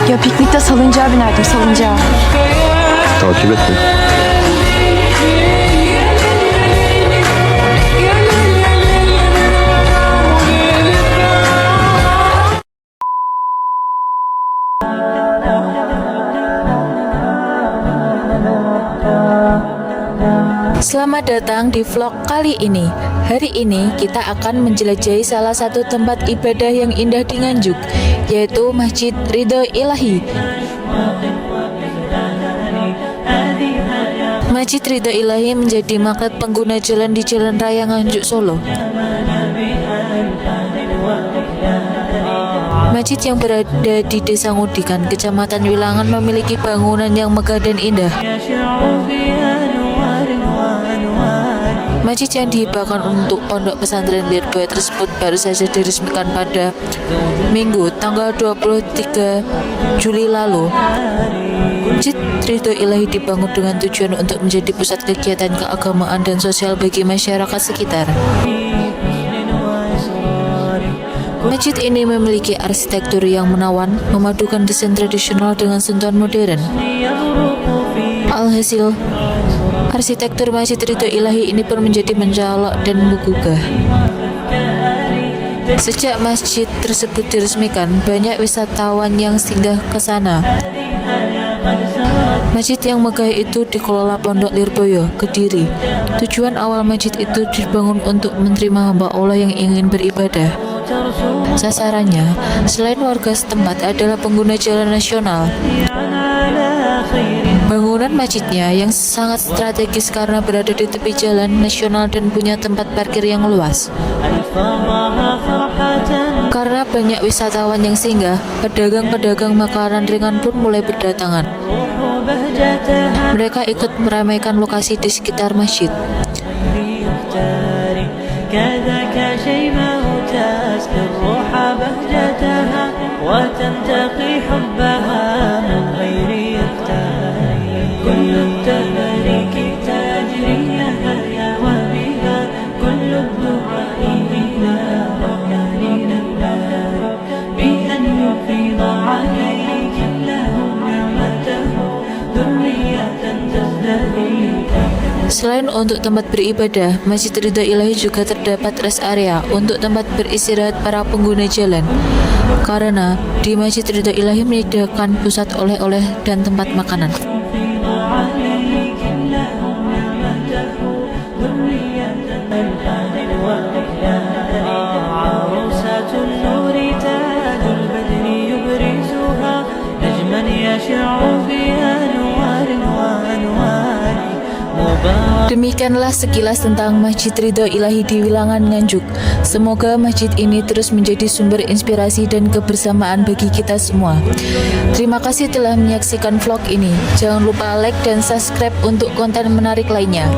Ya piknikte salıncağa binerdim, salıncağa. Takip et beni. Selamat datang di vlog kali ini. Hari ini kita akan menjelajahi salah satu tempat ibadah yang indah di Nganjuk, yaitu Masjid Ridho Ilahi. Masjid Ridho Ilahi menjadi magnet pengguna jalan di Jalan Raya Nganjuk, Solo. Masjid yang berada di Desa Ngudikan, Kecamatan Wilangan, memiliki bangunan yang megah dan indah. Masjid yang dihibahkan untuk Pondok Pesantren Lirboyo tersebut baru saja diresmikan pada Minggu tanggal 23 Juli lalu. Masjid Ridho Ilahi dibangun dengan tujuan untuk menjadi pusat kegiatan keagamaan dan sosial bagi masyarakat sekitar. Masjid ini memiliki arsitektur yang menawan, memadukan desain tradisional dengan sentuhan modern. Alhasil, arsitektur Masjid Ridho Ilahi ini pun menjadi mencolok dan menggugah. Sejak masjid tersebut diresmikan, banyak wisatawan yang singgah ke sana. Masjid yang megah itu dikelola Pondok Lirboyo, Kediri. Tujuan awal masjid itu dibangun untuk menerima hamba Allah yang ingin beribadah. Sasarannya, selain warga setempat, adalah pengguna jalan nasional. Bangunan masjidnya yang sangat strategis karena berada di tepi jalan nasional dan punya tempat parkir yang luas. Karena banyak wisatawan yang singgah, pedagang-pedagang makanan ringan pun mulai berdatangan. Mereka ikut meramaikan lokasi di sekitar masjid. Selain untuk tempat beribadah, Masjid Ridho Ilahi juga terdapat rest area untuk tempat beristirahat para pengguna jalan. Karena di Masjid Ridho Ilahi menyediakan pusat oleh-oleh dan tempat makanan. Demikianlah sekilas tentang Masjid Ridho Ilahi di Wilangan, Nganjuk. Semoga masjid ini terus menjadi sumber inspirasi dan kebersamaan bagi kita semua. Terima kasih telah menyaksikan vlog ini. Jangan lupa like dan subscribe untuk konten menarik lainnya.